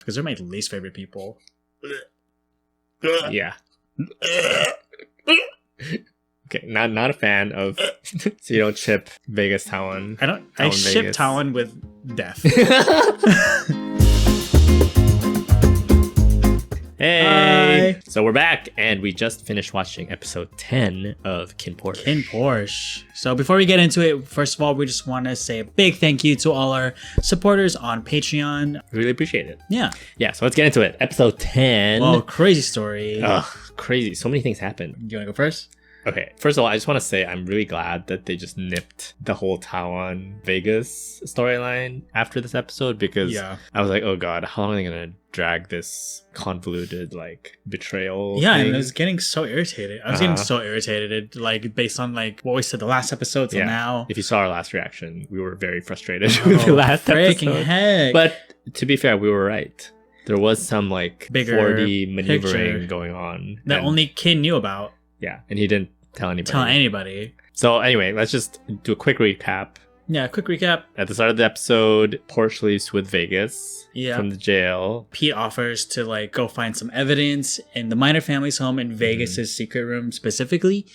because they're my least favorite people. Yeah. Okay, not a fan of. So you don't ship Vegas Tawan. I ship Tawan with death. Hey! Hi. So we're back, and we just finished watching episode 10 of KinnPorsche. KinnPorsche. So before we get into it, first of all, we just want to say a big thank you to all our supporters on Patreon. Really appreciate it. Yeah. Yeah, so let's get into it. Episode 10. Well, crazy story. Ugh, crazy. So many things happened. Do you want to go first? Okay, first of all, I just want to say I'm really glad that they just nipped the whole Tawan Vegas storyline after this episode, because I was like, oh god, how long are they gonna drag this convoluted like betrayal Yeah, thing? and I was getting so irritated. I was getting so irritated, like based on like what we said the last episode till now. If you saw our last reaction, we were very frustrated with the last episode. Heck. But to be fair, we were right. There was some like Bigger 4D maneuvering picture going on that only Kinn knew about. Yeah, and he didn't tell anybody. So anyway, let's just do a quick recap. Yeah, quick recap. At the start of the episode, Porsche leaves with Vegas from the jail. Pete offers to like go find some evidence in the minor family's home in Vegas's secret room specifically,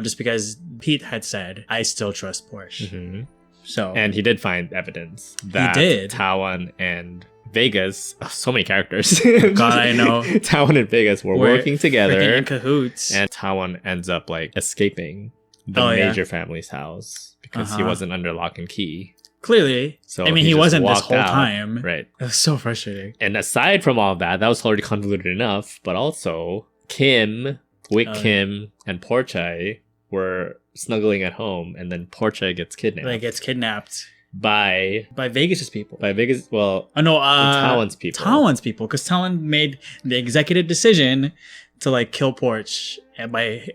just because Pete had said, "I still trust Porsche." So, and he did find evidence that Tawan and Vegas, so many characters. God, I know. Tawan and Vegas were working together in cahoots, and Tawan ends up like escaping the major family's house because he wasn't under lock and key. Clearly. So I mean, he wasn't this whole time. Right. It was so frustrating. And aside from all of that, that was already convoluted enough, but also Kim, Wik Kim, and Porchay were snuggling at home, and then Porchay gets kidnapped. Like, gets kidnapped. By Vegas's people. By Vegas, well... Oh, no, Tawan's people. Tawan's people, because Tawan made the executive decision to, like, kill Porsche and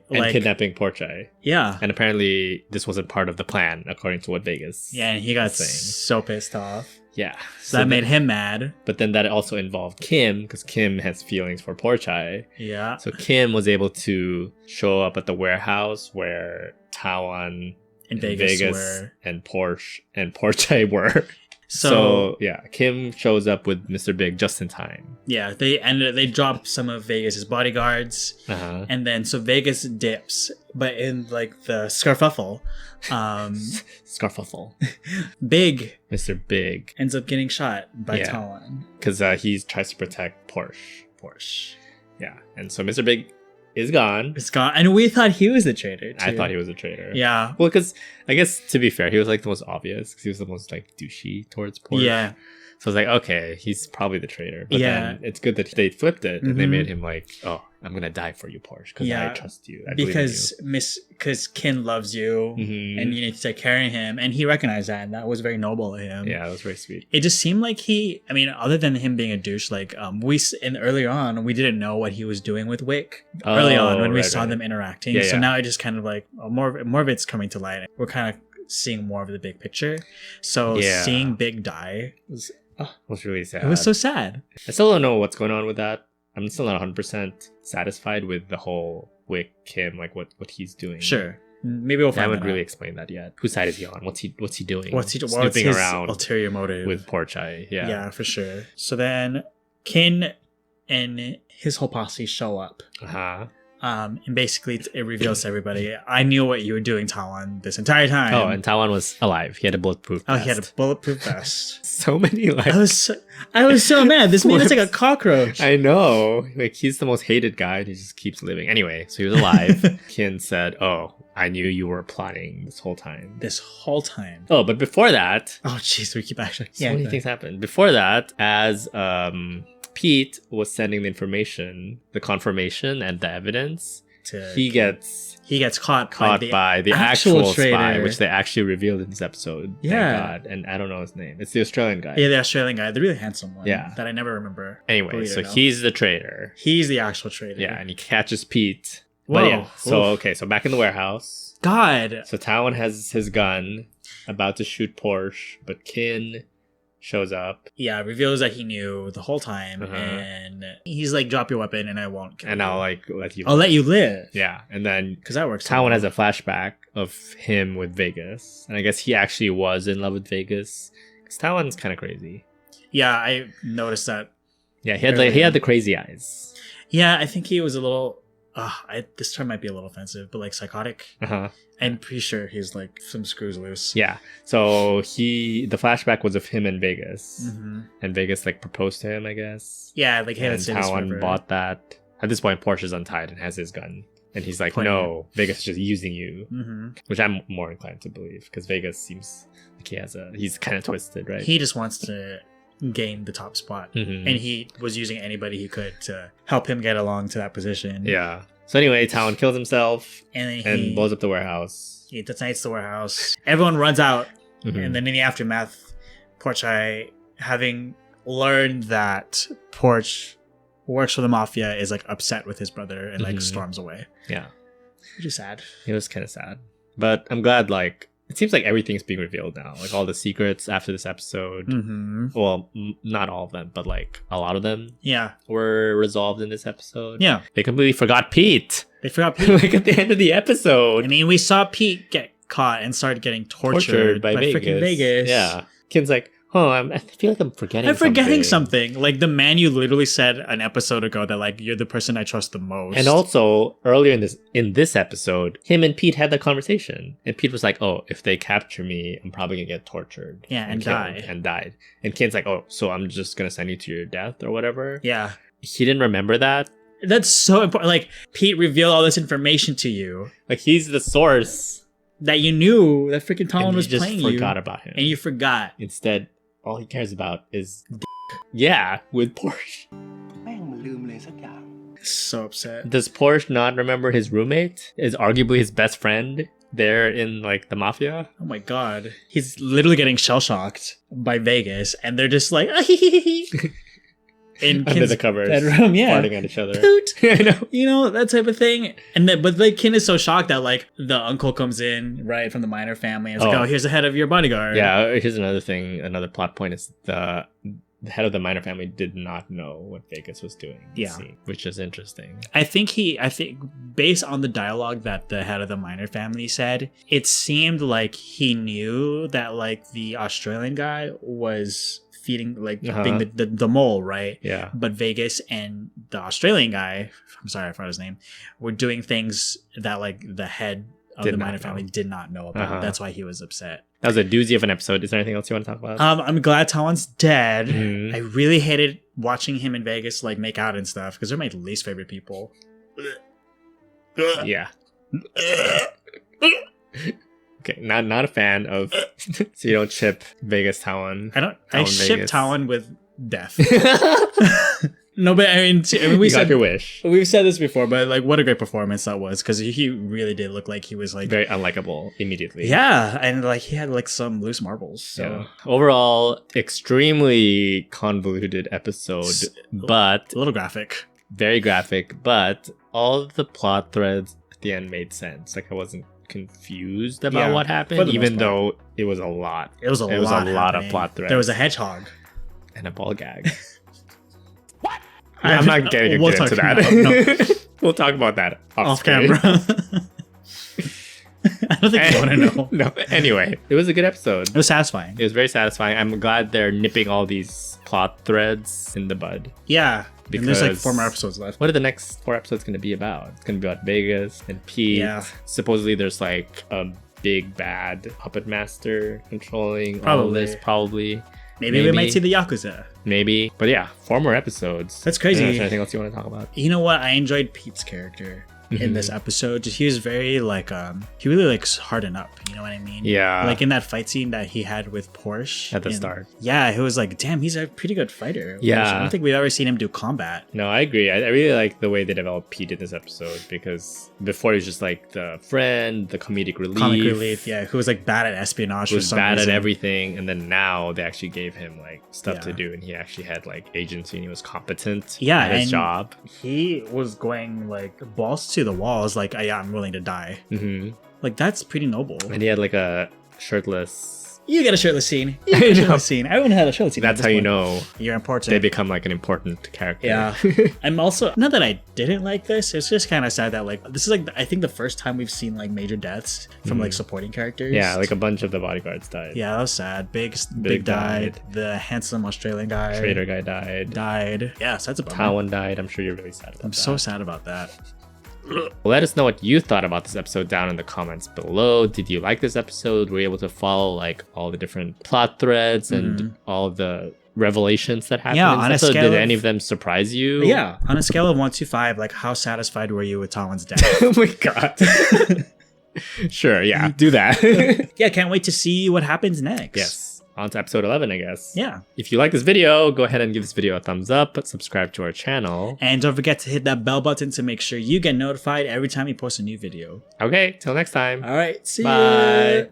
kidnapping Porchay. Yeah. And apparently this wasn't part of the plan, according to what Vegas Yeah, and he got so pissed off. Yeah. So that made him mad. But then that also involved Kim, because Kim has feelings for Porchay. Yeah. So Kim was able to show up at the warehouse where Tawan... and Vegas and Porchay were. So yeah, Kim shows up with Mr. Big just in time. Yeah, they dropped some of Vegas's bodyguards, and then so Vegas dips, but in like the scarfuffle, Mr. Big ends up getting shot by Tawan because he tries to protect Porsche. Yeah, and so Mr. Big is gone. It's gone. And we thought he was the traitor, too. I thought he was a traitor. Yeah. Well, because I guess, to be fair, he was like the most obvious because he was the most like douchey towards Porsche. Yeah. So I was like, okay, he's probably the traitor. But then it's good that they flipped it and they made him like, oh, I'm going to die for you, Porsche, because I trust you. Because Kinn loves you and you need to take care of him. And he recognized that. And that was very noble of him. Yeah, that was very sweet. It just seemed like other than him being a douche, like earlier on, we didn't know what he was doing with Wik early on when we saw them interacting. Yeah, so now it just kind of like more of it's coming to light. We're kind of seeing more of the big picture. So seeing Big die was really sad. It was so sad. I still don't know what's going on with that. I'm still not 100% satisfied with the whole Wik Kim, like what he's doing. Sure, maybe we'll find. I haven't really explained that yet. Whose side is he on? What's he doing? What's his around ulterior motive with Porchay? Yeah, for sure. So then Kinn and his whole posse show up. And basically it reveals to everybody, I knew what you were doing, Tawan, this entire time. Oh, and Tawan was alive. He had a bulletproof vest. He had a bulletproof vest. So many lives. I was so mad. This man is like a cockroach. I know. Like, he's the most hated guy and he just keeps living. Anyway, so he was alive. Kinn said, oh, I knew you were plotting this whole time. Oh, but before that... Oh, jeez, we keep actually... So many things happened. Before that, as... Pete was sending the information, the confirmation, and the evidence. He gets caught by the actual spy, which they actually revealed in this episode. Yeah. Thank God. And I don't know his name. It's the Australian guy. Yeah, the Australian guy, the really handsome one. Yeah. That I never remember. Anyway, so he's the traitor. He's the actual traitor. Yeah, and he catches Pete. Whoa. But yeah, so back in the warehouse. God. So Tawan has his gun, about to shoot Porsche, but Kinn shows up. Yeah, reveals that he knew the whole time, and he's like, "Drop your weapon, and I won't kill you. I'll like let you. I'll let you live." Yeah, and then because that works. Tawan has a flashback of him with Vegas, and I guess he actually was in love with Vegas. Because Tawan's kind of crazy. Yeah, I noticed that Yeah, he had the crazy eyes. Yeah, I think he was a little. This term might be a little offensive, but like psychotic. I'm pretty sure he's like some screws loose. Yeah. So the flashback was of him in Vegas, and Vegas like proposed to him, I guess. Yeah, like hey, and Tawan bought that. At this point, Porsche's untied and has his gun, and he's like, "No, Vegas is just using you," which I'm more inclined to believe because Vegas seems like he's kind of twisted, right? He just wants to gain the top spot, and he was using anybody he could to help him get along to that position. Yeah. So anyway, Tawan kills himself and blows up the warehouse. He detonates the warehouse. Everyone runs out, and then in the aftermath, Porchay, having learned that Porch works for the mafia, is like upset with his brother and like storms away. Yeah, which is sad. It was kind of sad, but I'm glad like. It seems like everything's being revealed now. Like all the secrets after this episode. Well, not all of them, but like a lot of them. Yeah, were resolved in this episode. Yeah, they completely forgot Pete. They forgot Pete. Like at the end of the episode. I mean, we saw Pete get caught and started getting tortured by freaking Vegas. Yeah, Kinn's like, oh, I feel like I'm forgetting something. Like the man you literally said an episode ago that like you're the person I trust the most. And also earlier in this episode, him and Pete had that conversation, and Pete was like, "Oh, if they capture me, I'm probably gonna get tortured, and die." And died. And Kinn's like, "Oh, so I'm just gonna send you to your death or whatever." Yeah, he didn't remember that. That's so important. Like Pete revealed all this information to you. Like he's the source that you knew that freaking Tawan was playing you. You just forgot about him, and you forgot. Instead, all he cares about is yeah, with Porsche. So upset. Does Porsche not remember his roommate? Is arguably his best friend there in like the mafia? Oh my god. He's literally getting shell-shocked by Vegas, and they're just like in under the covers bedroom, farting at each other. Poot. I know. You know, that type of thing. And then, but like Kinn is so shocked that like the uncle comes in, right, from the Minor family, and it's like, oh, here's the head of your bodyguard. Yeah, here's another thing, another plot point is the head of the Minor family did not know what Vegas was doing. Yeah. Which is interesting. I think based on the dialogue that the head of the Minor family said, it seemed like he knew that like the Australian guy was feeding like being the mole, right? Yeah. But Vegas and the Australian guy, I'm sorry I forgot his name, were doing things that like the head of the Minor family did not know about. That's why he was upset. That was a doozy of an episode. Is there anything else you want to talk about? I'm glad Tawan's dead. I really hated watching him in Vegas like make out and stuff because they're my least favorite people. Yeah. Okay, not a fan of. So you don't ship Vegas Tawan. I ship Tawan with death. No, but I mean, we said your wish. We've said this before, but like, what a great performance that was because he really did look like he was like very unlikable immediately. Yeah, and like he had like some loose marbles. So overall, extremely convoluted episode, but a little graphic, very graphic. But all of the plot threads at the end made sense. Like I wasn't confused about what happened, even though it was a lot. It was a lot of plot threads. There was a hedgehog and a ball gag. What? I'm not getting into that. No. We'll talk about that off camera. I don't think you want to know. No. Anyway, it was a good episode. It was satisfying. It was very satisfying. I'm glad they're nipping all these plot threads in the bud. Yeah. Because and there's like 4 more episodes left. What are the next 4 episodes going to be about? It's going to be about Vegas and Pete. Yeah. Supposedly there's like a big bad puppet master controlling all of this. Probably. Maybe we might see the Yakuza. Maybe. But yeah, 4 more episodes. That's crazy. Is there anything else you want to talk about? You know what? I enjoyed Pete's character in this episode. Just he was very like he really likes harden up, you know what I mean? Yeah. Like in that fight scene that he had with Porsche at the start. Yeah, it was like, damn, he's a pretty good fighter. Yeah. I don't think we've ever seen him do combat. No, I agree. I really like the way they developed Pete in this episode because before he was just like the friend, the comedic relief. Yeah, who was like bad at espionage. Who was bad at everything, and then now they actually gave him like stuff to do, and he actually had like agency and he was competent at his job. He was going like balls to the walls, like, I'm willing to die. Like that's pretty noble. And he had like a shirtless You get a shirtless scene. You get a shirtless scene. Everyone had a shirtless scene. That's how you know you're important. They become like an important character. Yeah. I'm also, not that I didn't like this, it's just kind of sad that like, this is like, I think the first time we've seen like major deaths from like supporting characters. Yeah, like a bunch of the bodyguards died. Yeah, that was sad. Big died. The handsome Australian guy. Traitor guy died. Yeah, so that's a bummer. Tawan died. I'm sure you're really sad about that. I'm so sad about that. Let us know what you thought about this episode down in the comments below. Did you like this episode? Were you able to follow like all the different plot threads and all of the revelations that happened in this episode? Did any of them surprise you? Yeah, on a scale of 1 to 5, like how satisfied were you with Tawan's death? Oh my god. Sure, yeah, do that. Yeah, can't wait to see what happens next. Yes. On to episode 11, I guess. Yeah. If you like this video, go ahead and give this video a thumbs up, subscribe to our channel. And don't forget to hit that bell button to make sure you get notified every time we post a new video. Okay, till next time. All right, see you. Bye.